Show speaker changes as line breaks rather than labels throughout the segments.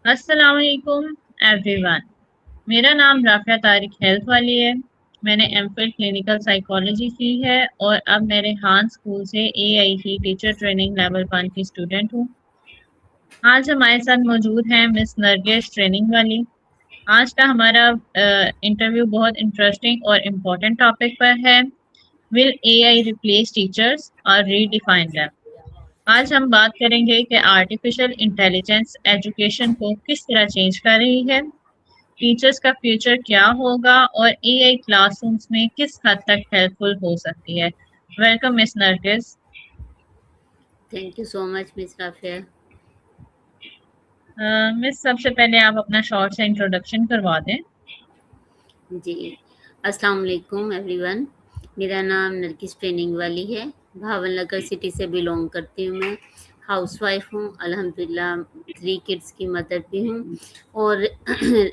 अस्सलाम वालेकुम एवरीवन। मेरा नाम राफिया तारिक हेल्थ वाली है। मैंने एमफिल क्लिनिकल साइकोलॉजी की है और अब मेरे हान स्कूल से एआई की टीचर ट्रेनिंग लेवल 1 की स्टूडेंट हूँ। आज हमारे साथ मौजूद हैं मिस नरगिस ट्रेनिंग वाली। आज का हमारा इंटरव्यू बहुत इंटरेस्टिंग और इम्पोर्टेंट टॉपिक पर है। विल एआई रिप्लेस टीचर्स और रीडिफाइन देम। आज हम बात करेंगे कि आर्टिफिशियल इंटेलिजेंस एजुकेशन को किस तरह चेंज कर रही है, टीचर्स का फ्यूचर क्या होगा और एआई क्लासरूम्स में किस हद तक हेल्पफुल हो सकती है। Welcome miss Nargis.
Thank you so much miss Rafia.
Miss सबसे पहले आप अपना शॉर्ट सा इंट्रोडक्शन करवा दें।
जी, अस्सलाम वालेकुम एवरीवन। मेरा नाम नरगिस ट्रेनिंग वाली है। भावन नगर सिटी से बिलोंग करती हूँ मैं। हाउसवाइफ हूँ, अल्हम्दुलिल्लाह 3 किड्स की मदर भी हूँ और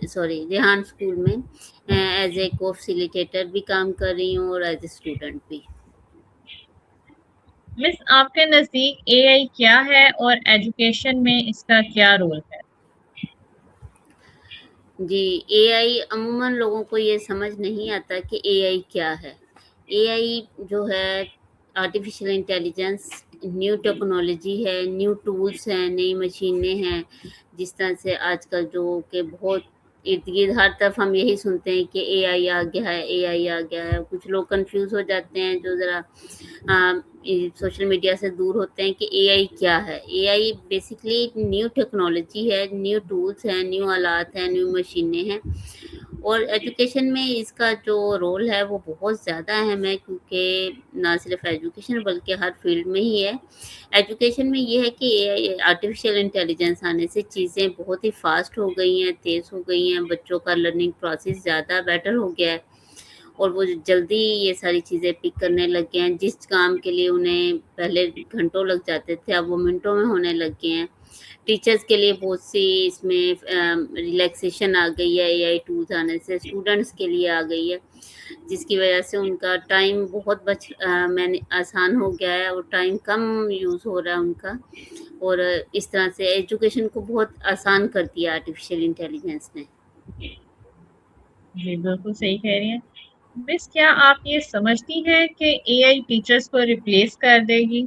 सॉरी रेहान स्कूल में एज ए को-फैसिलिटेटर भी काम कर रही हूँ और एज ए स्टूडेंट भी।
मिस आपके नज़दीक एआई क्या है और एजुकेशन में इसका क्या रोल है?
जी, एआई अमूमन लोगों को ये समझ नहीं आता कि एआई क्या है। एआई जो है आर्टिफ़िशियल इंटेलिजेंस न्यू टेक्नोलॉजी है, न्यू टूल्स हैं, नई मशीनें हैं, जिस तरह से आजकल जो कि बहुत इर्द-गिर्द हर तरफ हम यही सुनते हैं कि एआई आ गया है, एआई आ गया है। कुछ लोग कन्फ्यूज़ हो जाते हैं जो ज़रा सोशल मीडिया से दूर होते हैं कि एआई क्या है। एआई बेसिकली एक न्यू टेक्नोलॉजी है, न्यू टूल्स हैं, न्यू आलात हैं, न्यू मशीनें हैं और एजुकेशन में इसका जो रोल है वो बहुत ज़्यादा अहम है क्योंकि ना सिर्फ एजुकेशन बल्कि हर फील्ड में ही है। एजुकेशन में ये है कि एआई आर्टिफ़िशियल इंटेलिजेंस आने से चीज़ें बहुत ही फ़ास्ट हो गई हैं, तेज़ हो गई हैं, बच्चों का लर्निंग प्रोसेस ज़्यादा बेटर हो गया है। और वो जल्दी ये सारी चीज़ें पिक करने लग गए हैं। जिस काम के लिए उन्हें पहले घंटों लग जाते थे, अब वो मिनटों में होने लग गए हैं। टीचर्स के लिए बहुत सी इसमें रिलैक्सेशन आ गई है एआई टूल्स आने से, स्टूडेंट्स के लिए आ गई है, जिसकी वजह से उनका टाइम बहुत मैंने आसान हो गया है और टाइम कम यूज़ हो रहा है उनका और इस तरह से एजुकेशन को बहुत आसान कर दिया आर्टिफ़िशियल इंटेलिजेंस ने।
जी बिल्कुल सही कह रही हैं। मिस क्या आप ये समझती हैं कि एआई टीचर्स को रिप्लेस कर देगी?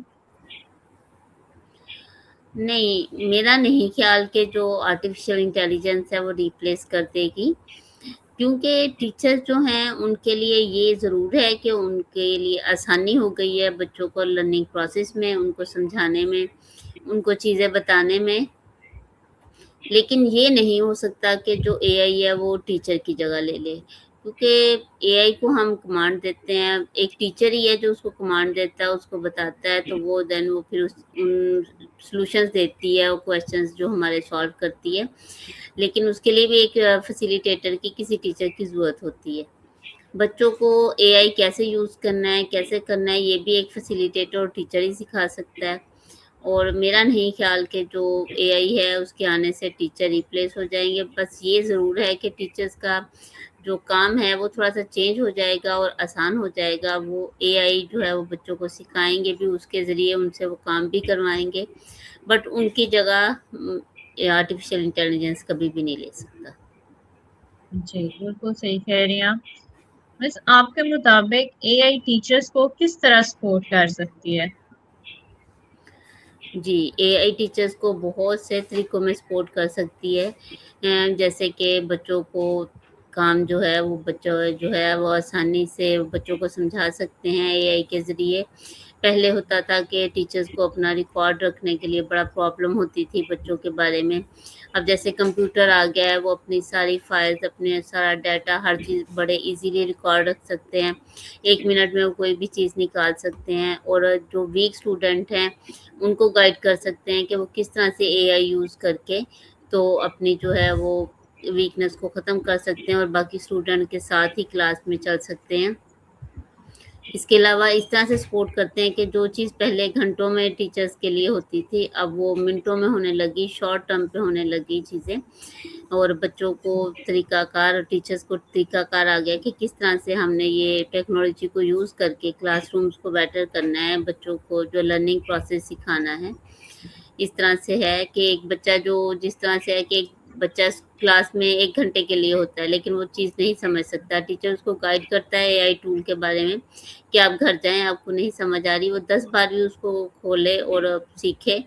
नहीं, मेरा नहीं ख़्याल कि जो आर्टिफ़िशियल इंटेलिजेंस है वो रिप्लेस कर देगी, क्योंकि टीचर जो हैं उनके लिए ये ज़रूर है कि उनके लिए आसानी हो गई है बच्चों को लर्निंग प्रोसेस में, उनको समझाने में, उनको चीज़ें बताने में। लेकिन ये नहीं हो सकता कि जो एआई है वो टीचर की जगह ले ले, क्योंकि एआई को हम कमांड देते हैं, एक टीचर ही है जो उसको कमांड देता है, उसको बताता है तो वो देन वो फिर सॉल्यूशंस देती है और क्वेश्चंस जो हमारे सॉल्व करती है। लेकिन उसके लिए भी एक फैसिलिटेटर की किसी टीचर की ज़रूरत होती है। बच्चों को एआई कैसे यूज़ करना है, कैसे करना है, ये भी एक फैसिलिटेटर और टीचर ही सिखा सकता है। और मेरा नहीं ख़्याल कि जो एआई है उसके आने से टीचर रिप्लेस हो जाएँगे। बस ये ज़रूर है कि टीचर्स का जो काम है वो थोड़ा-सा चेंज हो जाएगा और आसान हो जाएगा। वो एआई जो है वो बच्चों को सिखाएँगे भी, उसके ज़रिए उनसे वो काम भी करवाएँगे। बट उनकी जगह ये आर्टिफ़िशियल इंटेलिजेंस कभी भी नहीं ले सकता।
जी बिल्कुल सही कह रही हैं आप। बस आपके मुताबिक एआई टीचर्स को किस तरह सपोर्ट कर सकती है?
जी, एआई टीचर्स को बहुत से तरीकों में सपोर्ट कर सकती है। जैसे कि बच्चों को काम जो है वो बच्चों जो है वो आसानी से बच्चों को समझा सकते हैं एआई के ज़रिए। पहले होता था कि टीचर्स को अपना रिकॉर्ड रखने के लिए बड़ा प्रॉब्लम होती थी बच्चों के बारे में। अब जैसे कंप्यूटर आ गया है, वो अपनी सारी फाइल्स, अपने सारा डाटा, हर चीज़ बड़े ईज़िली रिकॉर्ड रख सकते हैं। 1 मिनट में वो कोई भी चीज़ निकाल सकते हैं और जो वीक स्टूडेंट हैं, उनको गाइड कर सकते हैं कि वो किस तरह से एआई यूज़ करके तो अपनी जो है वो वीकनेस को ख़त्म कर सकते हैं और बाकी स्टूडेंट के साथ ही क्लास में चल सकते हैं। इसके अलावा इस तरह से सपोर्ट करते हैं कि जो चीज़ पहले घंटों में टीचर्स के लिए होती थी, अब वो मिनटों में होने लगी, शॉर्ट टर्म पे होने लगी चीज़ें और बच्चों को तरीक़ाकार टीचर्स को तरीक़ाकार आ गया कि किस तरह से हमने ये टेक्नोलॉजी को यूज़ करके क्लासरूम्स को बेटर करना है, बच्चों को जो लर्निंग प्रोसेस सिखाना है। इस तरह से है कि एक बच्चा जो जिस तरह से है कि बच्चा क्लास में 1 घंटे के लिए होता है, लेकिन वो चीज़ नहीं समझ सकता। टीचर उसको गाइड करता है एआई टूल के बारे में कि आप घर जाएँ, आपको नहीं समझ आ रही, वो 10 बार भी उसको खोले और सीखे,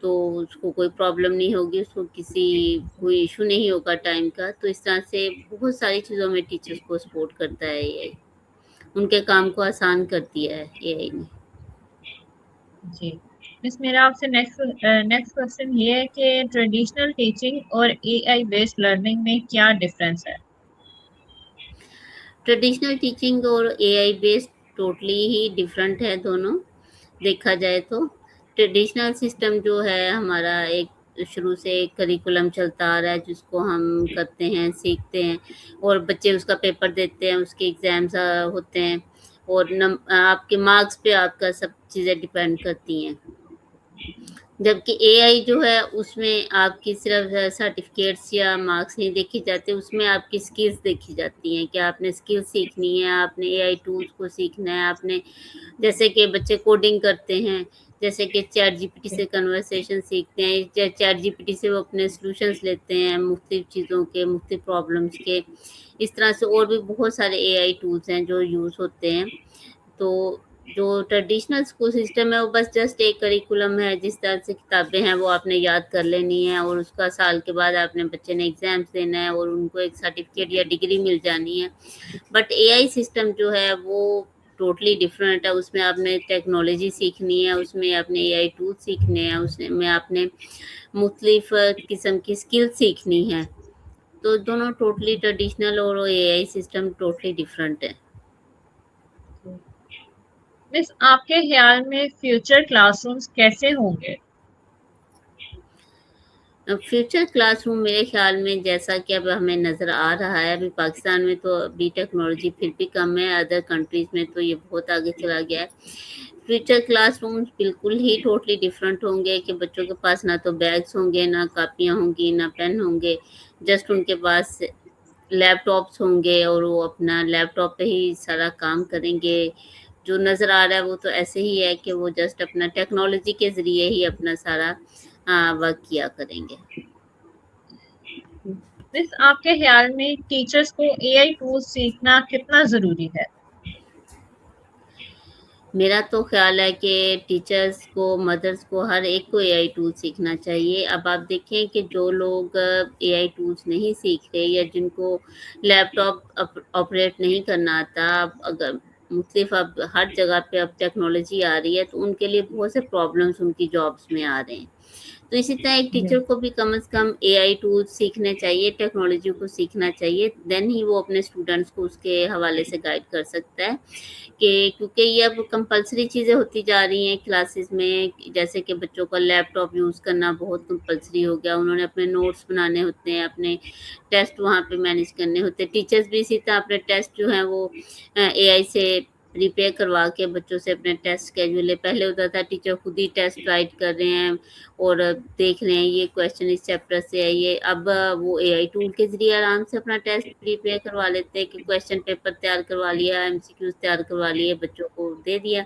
तो उसको कोई प्रॉब्लम नहीं होगी, उसको कोई इश्यू नहीं होगा टाइम का। तो इस तरह से बहुत सारी चीज़ों में टीचर्स को सपोर्ट करता है एआई। उनके काम को आसान कर दिया है एआई ने।
जी। मिस मेरा आपसे नेक्स्ट क्वेश्चन ये है कि ट्रेडिशनल टीचिंग और एआई बेस्ड लर्निंग में क्या डिफरेंस है?
ट्रेडिशनल टीचिंग और एआई बेस्ड टोटली ही डिफरेंट है दोनों, देखा जाए तो। ट्रेडिशनल सिस्टम जो है हमारा, एक शुरू से एक करिकुलम चलता आ रहा है जिसको हम करते हैं, सीखते हैं और बच्चे उसका पेपर देते हैं, उसके एग्ज़ाम्स होते हैं और आपके मार्क्स पे आपका सब चीज़ें डिपेंड करती हैं। जबकि एआई जो है उसमें आपकी सिर्फ सर्टिफिकेट्स या मार्क्स नहीं देखे जाते, उसमें आपकी स्किल्स देखी जाती हैं कि आपने स्किल सीखनी है, आपने एआई टूल्स को सीखना है, आपने जैसे कि बच्चे कोडिंग करते हैं, जैसे कि चैट जीपीटी से कन्वर्सेशन सीखते हैं, चैट जीपीटी से वो अपने सॉल्यूशंस लेते हैं मुख्तलिफ चीज़ों के, मुख्तलिफ प्रॉब्लम्स के। इस तरह से और भी बहुत सारे एआई टूल्स हैं जो यूज़ होते हैं। तो जो ट्रेडिशनल स्कूल सिस्टम है वो बस जस्ट एक करिकुलम है, जिस तरह से किताबें हैं वो आपने याद कर लेनी है और उसका साल के बाद आपने बच्चे ने एग्ज़ाम्स देना है और उनको एक सर्टिफिकेट या डिग्री मिल जानी है। बट एआई सिस्टम जो है वो टोटली डिफरेंट है, उसमें आपने टेक्नोलॉजी सीखनी है, उसमें आपने एआई टूल सीखने हैं, उसमें आपने मुख्तलिफ किस्म की स्किल सीखनी है। तो दोनों टोटली ट्रेडिशनल और एआई सिस्टम टोटली डिफरेंट है।
मिस आपके ख्याल में फ्यूचर क्लासरूम्स कैसे होंगे?
फ्यूचर क्लासरूम मेरे ख़्याल में, जैसा कि अब हमें नज़र आ रहा है, अभी पाकिस्तान में तो अभी टेक्नोलॉजी फिर भी कम है, अदर कंट्रीज़ में तो ये बहुत आगे चला गया है। फ्यूचर क्लासरूम्स बिल्कुल ही टोटली डिफरेंट होंगे कि बच्चों के पास ना तो बैग्स होंगे, ना कापियाँ होंगी, ना पेन होंगे, जस्ट उनके पास लैपटॉप्स होंगे और वो अपना लैपटॉप पे ही सारा काम करेंगे। जो नज़र आ रहा है वो तो ऐसे ही है कि वो जस्ट अपना टेक्नोलॉजी के ज़रिए ही अपना सारा वर्क किया करेंगे।
मिस आपके ख्याल में टीचर्स को एआई टूल्स सीखना कितना ज़रूरी है?
मेरा तो ख़्याल है कि टीचर्स को, मदर्स को, हर एक को एआई टूल सीखना चाहिए। अब आप देखें कि जो लोग एआई टूल्स नहीं सीख रहे या जिनको लैपटॉप ऑपरेट नहीं करना आता, अब अगर मुख्तलिफ अब हर जगह पे अब टेक्नोलॉजी आ रही है, तो उनके लिए बहुत से प्रॉब्लम्स उनकी जॉब्स में आ रहे हैं। तो इसी तरह एक
जी,
टीचर को भी कम से कम एआई टूल्स सीखने चाहिए, टेक्नोलॉजी को सीखना चाहिए, देन ही वो अपने स्टूडेंट्स को उसके हवाले से गाइड कर सकता है। कि क्योंकि ये अब कंपल्सरी चीज़ें होती जा रही हैं क्लासेस में, जैसे कि बच्चों का लैपटॉप यूज़ करना बहुत कंपल्सरी हो गया। उन्होंने अपने नोट्स बनाने होते हैं, अपने टेस्ट वहाँ पे मैनेज करने होते हैं। टीचर्स भी इसी तरह अपने टेस्ट जो हैं वो एआई से प्रिपेयर करवा के बच्चों से अपने टेस्ट शेड्यूल, पहले होता था टीचर खुद ही टेस्ट राइट कर रहे हैं और देख रहे हैं ये क्वेश्चन इस चैप्टर से है ये। अब वो एआई टूल के ज़रिए आराम से अपना टेस्ट प्रिपेयर करवा लेते हैं कि क्वेश्चन पेपर तैयार करवा लिया, एमसीक्यूज़ तैयार करवा लिए, बच्चों को दे दिया,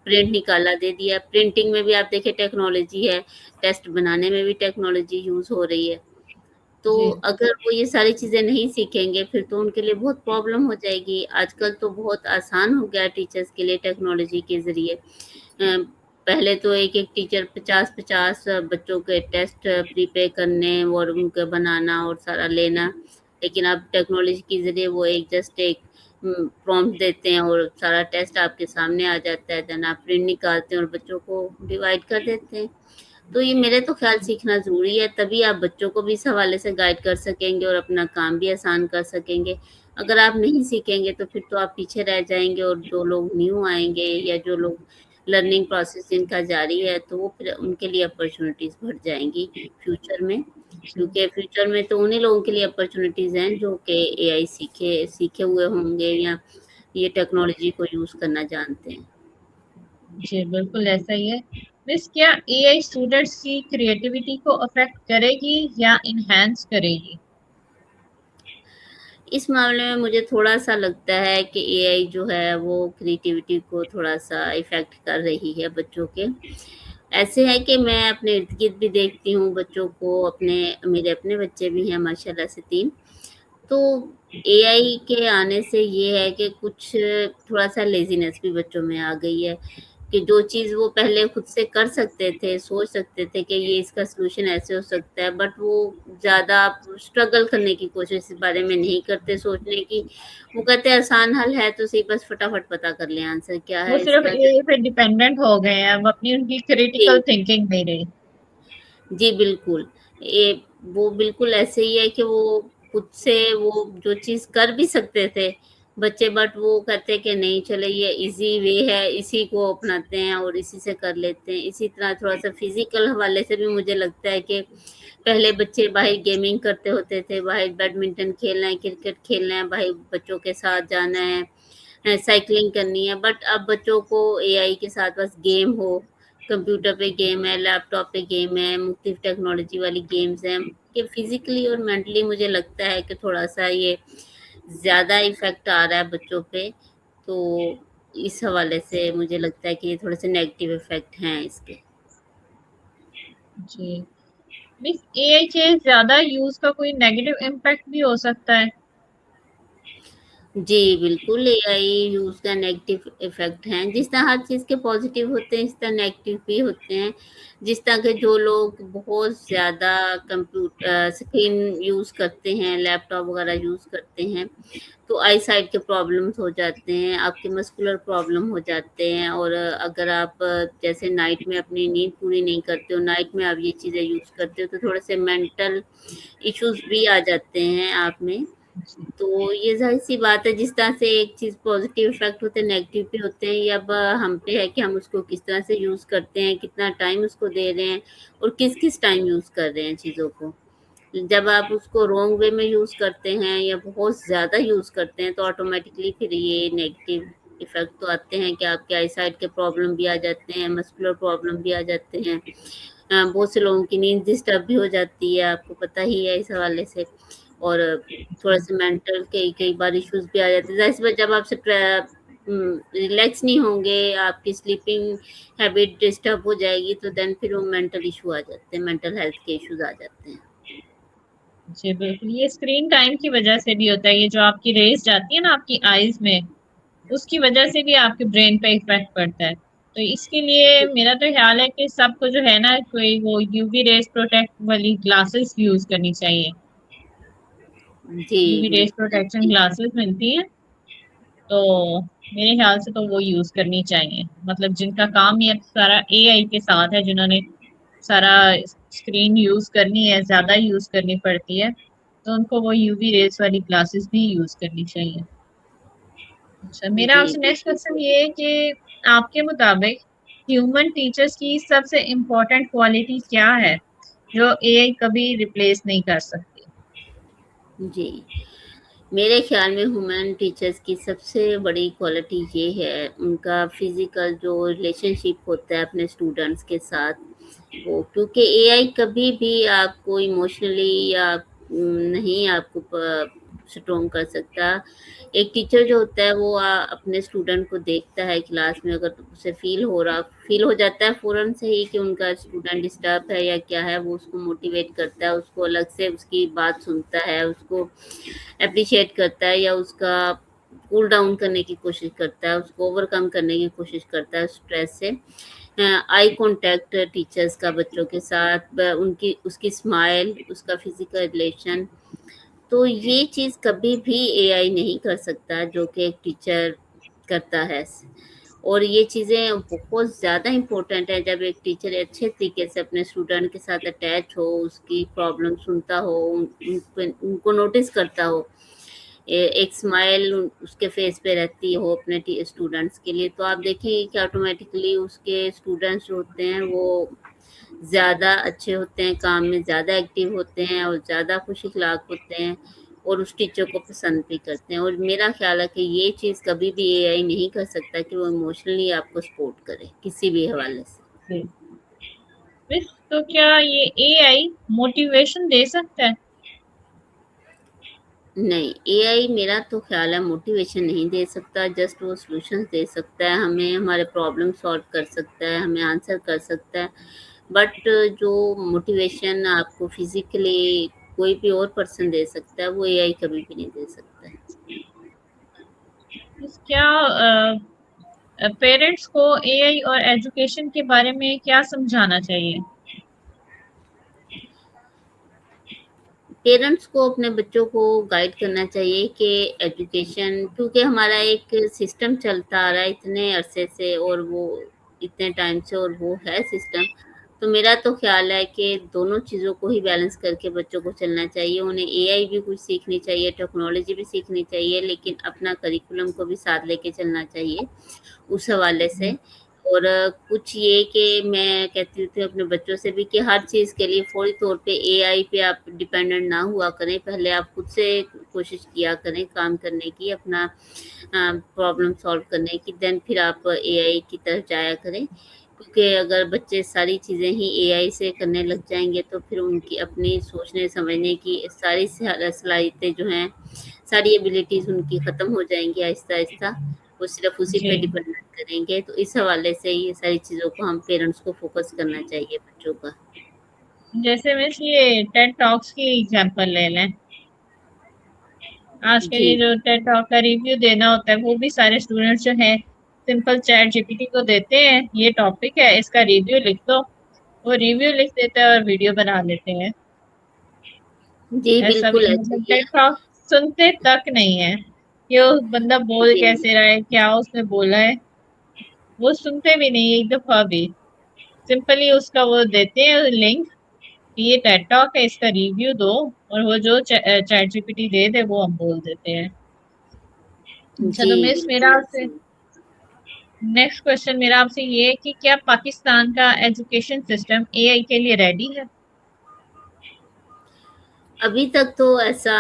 प्रिंट निकाला दे दिया। प्रिंटिंग में भी आप देखिए टेक्नोलॉजी है, टेस्ट बनाने में भी टेक्नोलॉजी यूज़ हो रही है। तो
जी,
अगर वो ये सारी चीज़ें नहीं सीखेंगे फिर तो उनके लिए बहुत प्रॉब्लम हो जाएगी। आजकल तो बहुत आसान हो गया है टीचर्स के लिए टेक्नोलॉजी के ज़रिए। पहले तो एक-एक टीचर 50-50 बच्चों के टेस्ट प्रिपेयर करने और उनके बनाना और सारा लेना। लेकिन अब टेक्नोलॉजी के ज़रिए वो जस्ट एक प्रॉम्प्ट देते हैं और सारा टेस्ट आपके सामने आ जाता है, देन आप प्रिंट निकालते हैं और बच्चों को डिवाइड कर देते हैं। तो ये मेरे तो ख़्याल सीखना ज़रूरी है, तभी आप बच्चों को भी इस हवाले से गाइड कर सकेंगे और अपना काम भी आसान कर सकेंगे। अगर आप नहीं सीखेंगे तो फिर तो आप पीछे रह जाएँगे और जो लोग न्यू आएँगे या जो लोग लर्निंग प्रोसेस जिनका जारी है, तो वो फिर उनके लिए अपॉर्च्युनिटीज़ बढ़ जाएँगी फ्यूचर में।
जी,
क्योंकि फ्यूचर में तो उन्हीं लोगों के लिए अपॉर्च्युनिटीज़ हैं जो कि एआई सीखे सीखे हुए होंगे या ये टेक्नोलॉजी को यूज़ करना जानते हैं।
जी, बिल्कुल ऐसा ही है। मिस क्या एआई स्टूडेंट्स की क्रिएटिविटी को अफेक्ट करेगी या एनहांस करेगी?
इस मामले में मुझे थोड़ा-सा लगता है कि एआई जो है वो क्रिएटिविटी को थोड़ा-सा इफ़ेक्ट कर रही है बच्चों के। ऐसे है कि मैं अपने इर्द-गिर्द भी देखती हूँ बच्चों को, मेरे अपने बच्चे भी हैं माशाल्लाह से 3। तो एआई के आने से ये है कि कुछ थोड़ा-सा लेज़ीनेस भी बच्चों में आ गई है, कि जो चीज़ वो पहले खुद से कर सकते थे, सोच सकते थे कि ये इसका सॉल्यूशन ऐसे हो सकता है, बट वो ज़्यादा स्ट्रगल करने की कोशिश इस बारे में नहीं करते सोचने की। वो कहते हैं आसान हल है तो सही, बस फटाफट पता कर लें आंसर क्या
वो
है
सिर्फ
इसका।
एआई पे डिपेंडेंट हो गए हैं, अब अपनी उनकी क्रिटिकल
जी।
थिंकिंग नहीं रही।
जी, बिल्कुल। ये वो बिल्कुल ऐसे ही है कि वो खुद से वो जो चीज़ कर भी सकते थे बच्चे, बट वो कहते हैं कि नहीं चलो ये ईज़ी वे है, इसी को अपनाते हैं और इसी से कर लेते हैं। इसी तरह थोड़ा-सा फ़िज़िकल हवाले से भी मुझे लगता है कि पहले बच्चे बाहर गेमिंग करते होते थे, बाहर बैडमिंटन खेलना है, क्रिकेट खेलना है, बाहर बच्चों के साथ जाना है, साइक्लिंग करनी है, बट अब बच्चों को एआई के साथ बस गेम हो, कंप्यूटर पे गेम है, लैपटॉप पे गेम है, मुख्तलिफ टेक्नोलॉजी वाली गेम्स हैं, कि फिज़िकली और मेंटली मुझे लगता है कि थोड़ा-सा ये ज़्यादा इफ़ेक्ट आ रहा है बच्चों पे। तो इस हवाले से मुझे लगता है कि ये थोड़े-से नेगेटिव इफ़ेक्ट हैं इसके।
जी। मीन्स एआई के ज़्यादा यूज़ का कोई नेगेटिव इम्पैक्ट भी हो सकता है?
जी, बिल्कुल, एआई यूज़ का नेगेटिव इफ़ेक्ट हैं। जिस तरह हर चीज़ के पॉज़िटिव होते हैं, इस तरह नेगेटिव भी होते हैं। जिस तरह के जो लोग बहुत ज़्यादा स्क्रीन यूज़ करते हैं, लैपटॉप वग़ैरह यूज़ करते हैं, तो आई साइट के प्रॉब्लम्स हो जाते हैं, आपके मस्कुलर प्रॉब्लम हो जाते हैं, और अगर आप जैसे नाइट में अपनी नींद पूरी नहीं करते हो, नाइट में आप ये चीज़ें यूज़ करते हो, तो थोड़े-से मेंटल इश्यूज़ भी आ जाते हैं आप में।
जी।
तो ये ज़ाहिर-सी बात है, जिस तरह से एक चीज़ पॉज़िटिव इफ़ेक्ट होते हैं, नेगेटिव भी होते हैं, ये अब हम पे है कि हम उसको किस तरह से यूज़ करते हैं, कितना टाइम उसको दे रहे हैं और किस-किस टाइम यूज़ कर रहे हैं चीज़ों को। जब आप उसको रॉन्ग वे में यूज़ करते हैं या बहुत ज़्यादा यूज़ करते हैं, तो ऑटोमैटिकली फिर ये नेगेटिव इफ़ेक्ट तो आते हैं कि आपके आई साइट के प्रॉब्लम भी आ जाते हैं, मस्कुलर प्रॉब्लम भी आ जाते हैं। बहुत से लोगों की नींद डिस्टर्ब भी हो जाती है, आपको पता ही है इस हवाले से। और थोड़ा-सा मेंटल कई कई बार इश्यूज़ भी आ जाते हैं। ज़ाहिर-सी बात, जब आप रिलैक्स नहीं होंगे, आपकी स्लीपिंग हैबिट डिस्टर्ब हो जाएगी, तो देन फिर वो मेंटल इश्यू आ जाते हैं, मेंटल हेल्थ के इश्यूज़ आ जाते हैं।
जी, बिल्कुल, ये स्क्रीन टाइम की वजह से भी होता है, ये जो आपकी रेज़ जाती है ना आपकी आइज़ में, उसकी वजह से भी आपके ब्रेन पे इफ़ेक्ट पड़ता है। तो इसके लिए मेरा तो ख़्याल है कि सबको जो है ना कोई वो यूवी रेज़ प्रोटेक्ट वाली ग्लासेस यूज़ करनी चाहिए।
जी,
यूवी रेज़
बिल्कुल,
प्रोटेक्शन
जी।
ग्लासेस मिलती हैं, तो मेरे ख़्याल से तो वो यूज़ करनी चाहिए। मतलब जिनका काम ये सारा एआई के साथ है, जिन्होंने सारा स्क्रीन यूज़ करनी है, ज़्यादा यूज़ करनी पड़ती है, तो उनको वो यूवी रेज़ वाली ग्लासेस भी यूज़ करनी चाहिए। अच्छा, मेरा
जी,
आपसे नेक्स्ट
बिल्कुल
क्वेश्चन
सही।
ये है कि आपके मुताबिक ह्यूमन टीचर्स की सबसे इम्पोर्टेंट क्वालिटी क्या है, जो एआई कभी रिप्लेस नहीं कर सकती?
जी। मेरे ख़्याल में ह्यूमन टीचर्स की सबसे बड़ी क्वालिटी ये है, उनका फ़िज़िकल जो रिलेशनशिप होता है अपने स्टूडेंट्स के साथ, वो क्योंकि एआई कभी भी आपको इमोशनली या नहीं आपको स्ट्रॉन्ग कर सकता। एक टीचर जो होता है वो अपने स्टूडेंट को देखता है क्लास में, अगर उसे फ़ील हो जाता है फ़ौरन से ही कि उनका स्टूडेंट डिस्टर्ब है या क्या है, वो उसको मोटिवेट करता है, उसको अलग से उसकी बात सुनता है, उसको एप्रिशिएट करता है या उसका कूल डाउन करने की कोशिश करता है, उसको ओवरकम करने की कोशिश करता है स्ट्रेस से। आई कॉन्टैक्ट टीचर्स का बच्चों के साथ, उनकी उसकी स्माइल, उसका फिज़िकल रिलेशन, तो ये चीज़ कभी भी एआई नहीं कर सकता जो कि एक टीचर करता है। और ये चीज़ें बहुत ज़्यादा इम्पोर्टेंट है, जब एक टीचर अच्छे तरीके से अपने स्टूडेंट के साथ अटैच हो, उसकी प्रॉब्लम सुनता हो, उनको नोटिस करता हो। एक स्माइल उसके फेस पे रहती हो अपने स्टूडेंट्स के लिए, तो आप देखेंगे कि ऑटोमेटिकली उसके स्टूडेंट्स जो होते हैं वो ज़्यादा अच्छे होते हैं, काम में ज़्यादा एक्टिव होते हैं और ज़्यादा खुश अखलाक होते हैं और उस टीचर को पसंद भी करते हैं। और मेरा ख़्याल है कि ये चीज़ कभी भी एआई नहीं कर सकता कि वो इमोशनली आपको सपोर्ट करे, किसी भी हवाले से।
जी। मिस, तो क्या ये एआई मोटिवेशन दे सकता है?
नहीं, एआई मेरा तो ख़्याल है मोटिवेशन नहीं दे सकता, जस्ट वो सॉल्यूशंस दे सकता है, हमें हमारे प्रॉब्लम सॉल्व कर सकता है, हमें आंसर कर सकता है। बट जो मोटिवेशन आपको फिज़िकली कोई भी और पर्सन दे सकता है, वो एआई कभी भी नहीं दे सकता है।
क्या पेरेंट्स को एआई और एजुकेशन के बारे में क्या समझाना चाहिए?
पेरेंट्स को अपने बच्चों को गाइड करना चाहिए कि एजुकेशन, क्योंकि हमारा एक सिस्टम चलता आ रहा है इतने अरसे से, और वो इतने टाइम से, और वो है सिस्टम। तो मेरा तो ख्याल है कि दोनों चीज़ों को ही बैलेंस करके बच्चों को चलना चाहिए। उन्हें एआई भी कुछ सीखनी चाहिए, टेक्नोलॉजी भी सीखनी चाहिए, लेकिन अपना करिकुलम को भी साथ लेके चलना चाहिए उस हवाले से। और कुछ ये कि मैं कहती थी अपने बच्चों से भी कि हर चीज़ के लिए फौरी तौर पे एआई पे आप डिपेंडेंट ना हुआ करें। पहले आप खुद से कोशिश किया करें काम करने की, अपना प्रॉब्लम सॉल्व करने की, देन फिर आप एआई की तरफ जाया करें। क्योंकि अगर बच्चे सारी चीज़ें ही एआई से करने लग जाएँगे, तो फिर उनकी अपनी सोचने समझने की सारी सलाहियतें जो हैं, सारी एबिलिटीज़ उनकी ख़त्म हो जाएँगी आहिस्ता-आहिस्ता। वो सिर्फ़ उसी
जी।
पे डिपेंडेंट करेंगे। तो इस हवाले से ये सारी चीज़ों को हम पेरेंट्स को फ़ोकस करना चाहिए बच्चों का।
जैसे मिस ये टेड टॉक्स की एग्जांपल ले लें। आजकल
जी।
ये जो टेड टॉक का रिव्यू देना होता है, वो भी सारे स्टूडेंट्स जो हैं सिंपल चैट जीपीटी को देते हैं, ये टॉपिक है, इसका रिव्यू लिख दो। वो रिव्यू लिख देता है और वीडियो बना लेते हैं।
जी,
ऐसा
बिल्कुल
भी
ऐसा
मतलब
ही
टेड
है।
टॉक सुनते तक नहीं है कि वो बंदा बोल
जी,
कैसे रहा है, क्या उसने बोला है, वो सुनते भी नहीं एक दफा भी। सिंपली उसका वो देते हैं लिंक, ये टेड टॉक है, इसका रिव्यू दो, और वो जो चैट जीपीटी दे दे वो हम बोल देते हैं। अच्छा,
जी,
तो मिस मेरा
बिल्कुल ऐसा
आपसे
ही है।
नेक्स्ट क्वेश्चन मेरा आपसे ये है कि क्या पाकिस्तान का एजुकेशन सिस्टम एआई के लिए रेडी है?
अभी तक तो ऐसा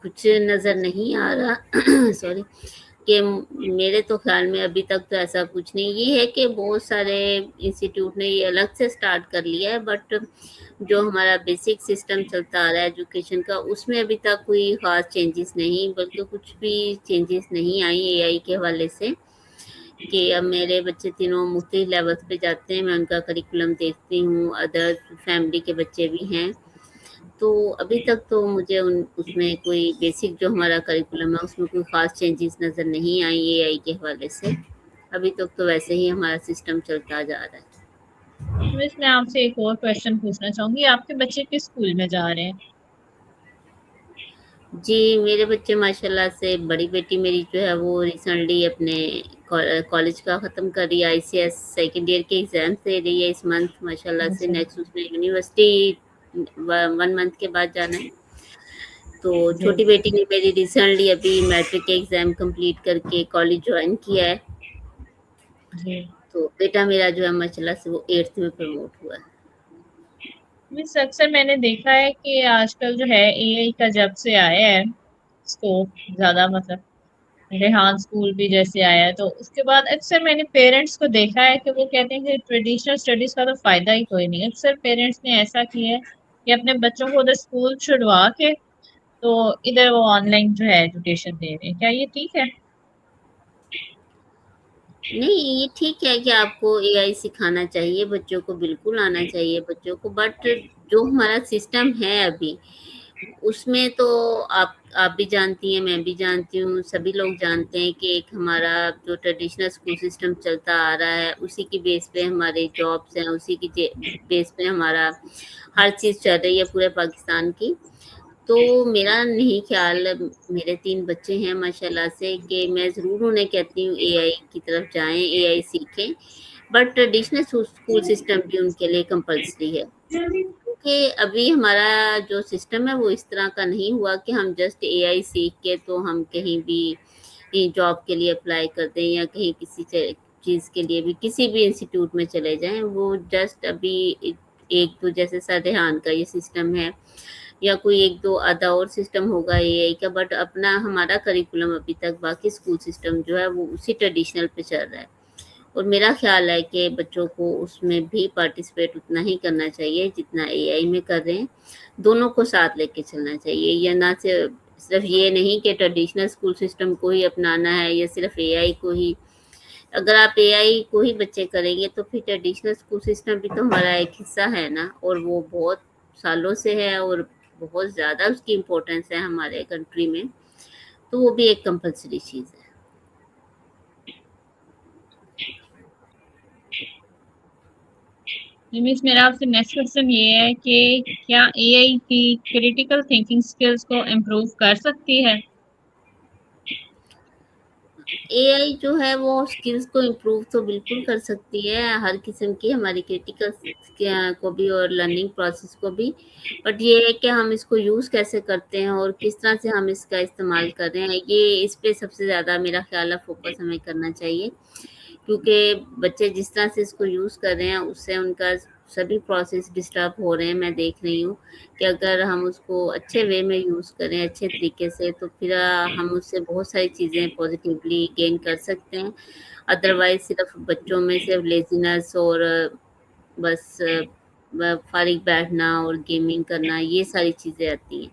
कुछ नज़र नहीं आ रहा सॉरी, कि मेरे तो ख़्याल में अभी तक तो ऐसा कुछ नहीं। ये है कि बहुत सारे इंस्टीट्यूट ने ये अलग से स्टार्ट कर लिया है, बट जो हमारा बेसिक सिस्टम चलता आ रहा है एजुकेशन का, उसमें अभी तक कोई ख़ास चेंजेस नहीं, बल्कि कुछ भी चेंजेस नहीं आई एआई के हवाले से। कि अब मेरे बच्चे तीनों मुख्तलिफ लेवल्स पे जाते हैं, मैं उनका करिकुलम देखती हूँ, अदर फैमिली के बच्चे भी हैं। तो अभी तक तो मुझे उन उसमें कोई बेसिक जो हमारा करिकुलम है, उसमें कोई ख़ास चेंजेस नज़र नहीं आई एआई के हवाले से। अभी तक तो वैसे ही हमारा सिस्टम चलता जा रहा है।
मिस मैं आपसे एक और क्वेश्चन पूछना चाहूंगी, आपके बच्चे किस स्कूल में जा रहे हैं?
जी, मेरे बच्चे माशाल्लाह से, बड़ी बेटी मेरी जो है वो रिसेंटली अपने कॉलेज का ख़त्म कर रही है, आईसीएस सेकंड ईयर के एग्ज़ाम्स दे रही है इस मंथ माशाल्लाह से।
अच्छा।
नेक्स्ट उसमें यूनिवर्सिटी 1 मंथ के बाद जाना है। तो
जी।
छोटी बेटी ने मेरी रिसेंटली अभी मैट्रिक के एग्ज़ाम कंप्लीट करके कॉलेज जॉइन किया है।
जी।
तो बेटा मेरा जो है माशाल्लाह से वो 8th में प्रमोट हुआ है।
मिस अक्सर मैंने देखा है कि आजकल जो है एआई का जब से आया है स्कोप ज्यादा, मतलब रेहान स्कूल भी जैसे आया है, तो उसके बाद अक्सर मैंने पेरेंट्स को देखा है कि वो कहते हैं कि ट्रेडिशनल स्टडीज का तो फायदा ही कोई नहीं। अक्सर पेरेंट्स ने ऐसा किया है कि अपने बच्चों को उधर स्कूल छुड़वा के तो इधर वो ऑनलाइन जो है एजुकेशन दे रहे हैं, क्या ये ठीक है?
नहीं, ये ठीक है कि आपको एआई सिखाना चाहिए, बच्चों को बिल्कुल आना चाहिए बच्चों को, बट जो हमारा सिस्टम है अभी, उसमें तो आप भी जानती हैं, मैं भी जानती हूँ, सभी लोग जानते हैं कि एक हमारा जो ट्रेडिशनल स्कूल सिस्टम चलता आ रहा है, उसी की बेस पे हमारे जॉब्स हैं, उसी की बेस पे हमारा हर चीज़ चल रही है पूरे पाकिस्तान की। तो मेरा नहीं ख़्याल, मेरे 3 बच्चे हैं माशाल्लाह से, कि मैं ज़रूर उन्हें कहती हूँ एआई की तरफ जाएँ, एआई सीखें, बट ट्रेडिशनल स्कूल सिस्टम भी उनके लिए कंपल्सरी है। क्योंकि अभी हमारा जो सिस्टम है वो इस तरह का नहीं हुआ कि हम जस्ट एआई सीख के तो हम कहीं भी जॉब के लिए अप्लाई कर दें, या कहीं किसी चीज़ के लिए भी किसी भी इंस्टीट्यूट में चले जाएँ। वो जस्ट अभी एक तो जैसे सरदेहान का ये सिस्टम है, या कोई 1-2 आधा और सिस्टम होगा एआई का, बट अपना हमारा करिकुलम अभी तक बाकी स्कूल सिस्टम जो है वो उसी ट्रेडिशनल पे चल रहा है। और मेरा ख़्याल है कि बच्चों को उसमें भी पार्टिसिपेट उतना ही करना चाहिए जितना एआई में कर रहे हैं। दोनों को साथ लेके चलना चाहिए, या ना सिर्फ ये नहीं कि ट्रेडिशनल स्कूल सिस्टम को ही अपनाना है या सिर्फ एआई को ही। अगर आप एआई को ही बच्चे करेंगे तो फिर ट्रेडिशनल स्कूल सिस्टम भी तो हमारा एक हिस्सा है ना, और वो बहुत सालों से है और बहुत ज़्यादा उसकी इम्पोर्टेंस है हमारे कंट्री में, तो वो भी एक कंपल्सरी चीज़ है।
मीन्स मेरा आपसे नेक्स्ट क्वेश्चन ये है कि क्या एआई की क्रिटिकल थिंकिंग स्किल्स को इम्प्रूव कर सकती है?
एआई जो है वो स्किल्स को इम्प्रूव तो बिल्कुल कर सकती है, हर किस्म की हमारी क्रिटिकल को भी और लर्निंग प्रोसेस को भी। बट ये है कि हम इसको यूज़ कैसे करते हैं और किस तरह से हम इसका इस्तेमाल कर रहे हैं, ये इस पे सबसे ज़्यादा मेरा ख़्याल है फ़ोकस हमें करना चाहिए। क्योंकि बच्चे जिस तरह से इसको यूज़ कर रहे हैं उससे उनका सभी प्रोसेस डिस्टर्ब हो रहे हैं। मैं देख रही हूँ कि अगर हम उसको अच्छे वे में यूज़ करें, अच्छे तरीके से, तो फिर हम उससे बहुत सारी चीज़ें पॉजिटिवली गेन कर सकते हैं। अदरवाइज़ सिर्फ बच्चों में सिर्फ लेज़ीनेस और बस फारिग बैठना और गेमिंग करना, ये सारी चीज़ें आती हैं।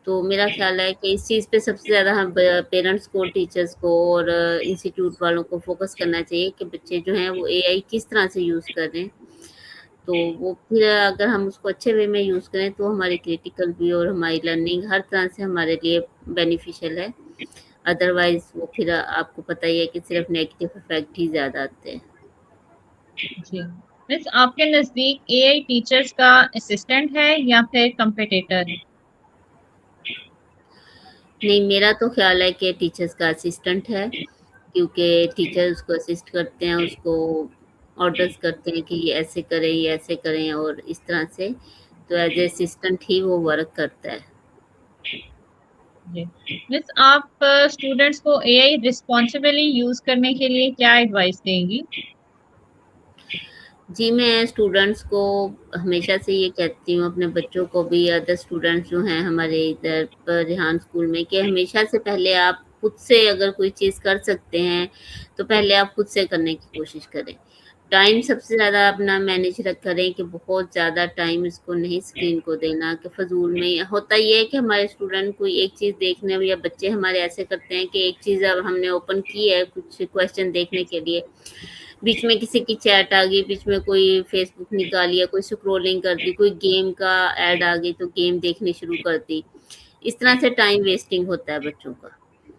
तो मेरा ख़्याल है कि इस चीज़ पे सबसे ज़्यादा हम पेरेंट्स को, टीचर्स को और इंस्टीट्यूट वालों को फ़ोकस करना चाहिए कि बच्चे जो हैं वो एआई किस तरह से यूज़ कर रहे हैं। तो वो फिर अगर हम उसको अच्छे वे में यूज़ करें तो हमारी क्रिटिकल भी और हमारी लर्निंग हर तरह से हमारे लिए बेनिफिशियल है। अदरवाइज़ वो फिर आपको पता ही है कि सिर्फ नेगेटिव इफ़ेक्ट ही ज़्यादा आते हैं।
जी। मीन्स आपके नज़दीक एआई टीचर्स का असिस्टेंट है या फिर कॉम्पिटिटर है?
नहीं, मेरा तो ख़्याल है कि टीचर्स का असिस्टेंट है, क्योंकि टीचर उसको असिस्ट करते हैं, उसको ऑर्डर्स करते हैं कि ये ऐसे करें, ये ऐसे करें और इस तरह से, तो एज़ ए असिस्टेंट ही वो वर्क करता है।
जी। मीन्स आप स्टूडेंट्स को एआई रिस्पॉन्सिबली यूज़ करने के लिए क्या एडवाइस देंगी?
जी, मैं स्टूडेंट्स को हमेशा से ये कहती हूँ, अपने बच्चों को भी, अदर स्टूडेंट्स जो हैं हमारे इधर पर रिहान स्कूल में, कि हमेशा से पहले आप खुद से अगर कोई चीज़ कर सकते हैं, तो पहले आप खुद से करने की कोशिश करें। टाइम सबसे ज़्यादा अपना मैनेज करें कि बहुत ज़्यादा टाइम इसको नहीं स्क्रीन को देना, कि फ़ज़ूल में होता ये है कि हमारे स्टूडेंट कोई एक चीज़ देखने में, या बच्चे हमारे ऐसे करते हैं कि एक चीज़ अब हमने ओपन की है कुछ क्वेश्चन देखने के लिए, बीच में किसी की चैट आ गई, बीच में कोई फ़ेसबुक निकाल लिया, कोई स्क्रॉलिंग कर दी, कोई गेम का ऐड आ गई तो गेम देखनी शुरू कर दी। इस तरह से टाइम वेस्टिंग होता है बच्चों का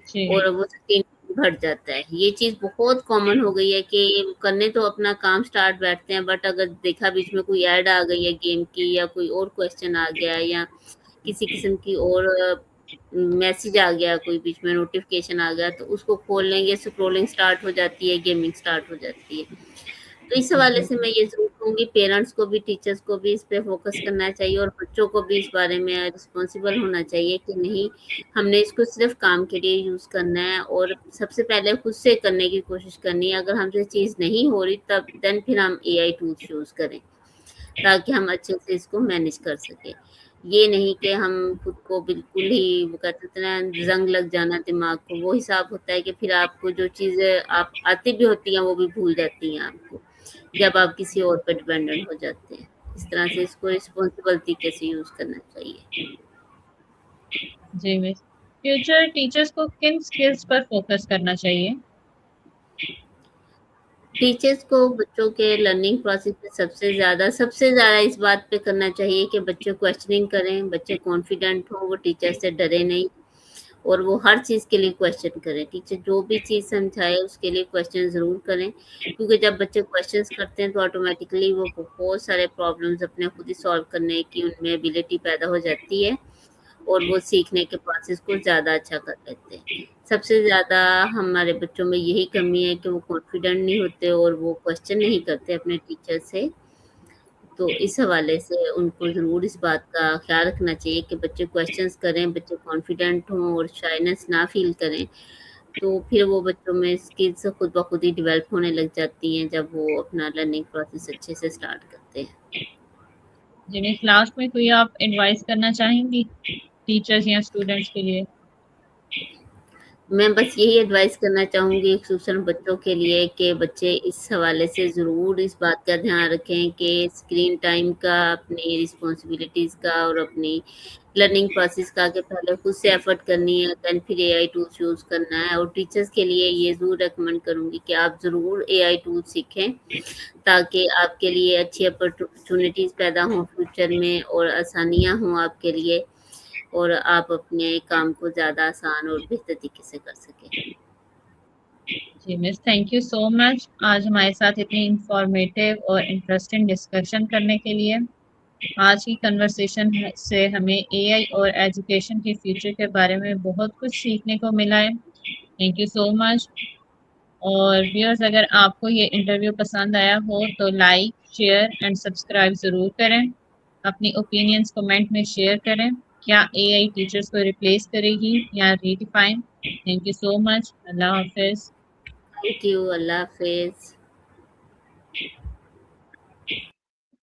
जी।
और वो स्क्रीन भर जाता है। ये चीज़ बहुत कॉमन हो गई है कि करने तो अपना काम स्टार्ट बैठते हैं, बट अगर देखा बीच में कोई ऐड आ गई है गेम की, या कोई और क्वेश्चन आ गया, या किसी किस्म की और मैसेज आ गया, कोई बीच में नोटिफ़िकेशन आ गया, तो उसको खोल लेंगे, स्क्रॉलिंग स्टार्ट हो जाती है, गेमिंग स्टार्ट हो जाती है। तो इस हवाले
जी।
से मैं ये ज़रूर कहूँगी, पेरेंट्स को भी, टीचर्स को भी इस पे फ़ोकस करना चाहिए और बच्चों को भी इस बारे में रिस्पॉन्सिबल होना चाहिए कि नहीं, हमने इसको सिर्फ़ काम के लिए यूज़ करना है और सबसे पहले खुद से करने की कोशिश करनी है। अगर हमसे चीज़ नहीं हो रही, तब देन फिर हम एआई टूल्स यूज़ करें, ताकि हम अच्छे से इसको मैनेज कर सकें। ये नहीं कि हम खुद को बिल्कुल ही, वो कहते थे ना, ज़ंग लग जाना दिमाग को, वो हिसाब होता है कि फिर आपको जो चीज़ें आप आती भी होती हैं, वो भी भूल जाती हैं आपको, जब आप किसी और पे डिपेंडेंट हो जाते हैं। इस तरह से इसको रिस्पॉन्सिबल तरीके से यूज़ करना चाहिए।
जी मिस। फ्यूचर टीचर्स को किन स्किल्स पर फोकस करना चाहिए?
टीचर्स को बच्चों के लर्निंग प्रोसेस में सबसे ज़्यादा इस बात पे करना चाहिए कि बच्चे क्वेश्चनिंग करें, बच्चे कॉन्फिडेंट हों, वो टीचर से डरे नहीं और वो हर चीज़ के लिए क्वेश्चन करें। टीचर जो भी चीज़ समझाए उसके लिए क्वेश्चन ज़रूर करें, क्योंकि जब बच्चे क्वेश्चन्स करते हैं तो ऑटोमैटिकली वो बहुत सारे प्रॉब्लम्स अपने खुद ही सॉल्व करने की उनमें एबिलिटी पैदा हो जाती है और वो सीखने के प्रोसेस को ज़्यादा अच्छा कर लेते हैं। सबसे ज़्यादा हमारे बच्चों में यही कमी है कि वो कॉन्फिडेंट नहीं होते और वो क्वेश्चन नहीं करते अपने टीचर से। तो इस हवाले से उनको ज़रूर इस बात का ख़्याल रखना चाहिए कि बच्चे क्वेश्चंस करें, बच्चे कॉन्फिडेंट हों और शायनेस ना फ़ील करें। तो फिर वो बच्चों में स्किल्स खुद ब खुद ही डेवलप होने लग जाती हैं, जब वो अपना लर्निंग प्रोसेस अच्छे से स्टार्ट करते हैं।
जी मिस, लास्ट में कोई आप एडवाइस करना चाहेंगी टीचर्स या स्टूडेंट्स के लिए?
میں بس یہی ایڈوائس کرنا چاہوں گی خصوصاً بچوں کے لیے کہ بچے اس حوالے سے ضرور اس بات کا دھیان رکھیں کہ اسکرین ٹائم کا، اپنی رسپانسبلٹیز کا اور اپنی لرننگ پروسیس کا، کہ پہلے خود سے ایفرٹ کرنی ہے، دین پھر اے آئی ٹولس یوز کرنا ہے. اور ٹیچرس کے لیے یہ ضرور ریکمینڈ کروں گی کہ آپ ضرور اے آئی ٹول سیکھیں تاکہ آپ کے لیے اچھی اپرچونیٹیز پیدا ہوں فیوچر میں اور آسانیاں ہوں آپ کے لیے، اور آپ اپنے کام کو زیادہ آسان اور بہتر طریقے سے کر سکیں.
جی مس، تھینک یو سو مچ آج ہمارے ساتھ اتنی انفارمیٹیو اور انٹرسٹنگ ڈسکشن کرنے کے لیے. آج کی کنورسیشن سے ہمیں اے آئی اور ایجوکیشن کے فیوچر کے بارے میں بہت کچھ سیکھنے کو ملا ہے. تھینک یو سو مچ. اور ویئرز، اگر آپ کو یہ انٹرویو پسند آیا ہو تو لائک، شیئر اینڈ سبسکرائب ضرور کریں. اپنی اوپینینز کمنٹ میں شیئر کریں. کیا اے آئی ٹیچرز کو ریپلیس کرے گی یا ریڈیفائن؟ تھینک یو سو مچ. اللہ حافظ.
Thank you. اللہ حافظ.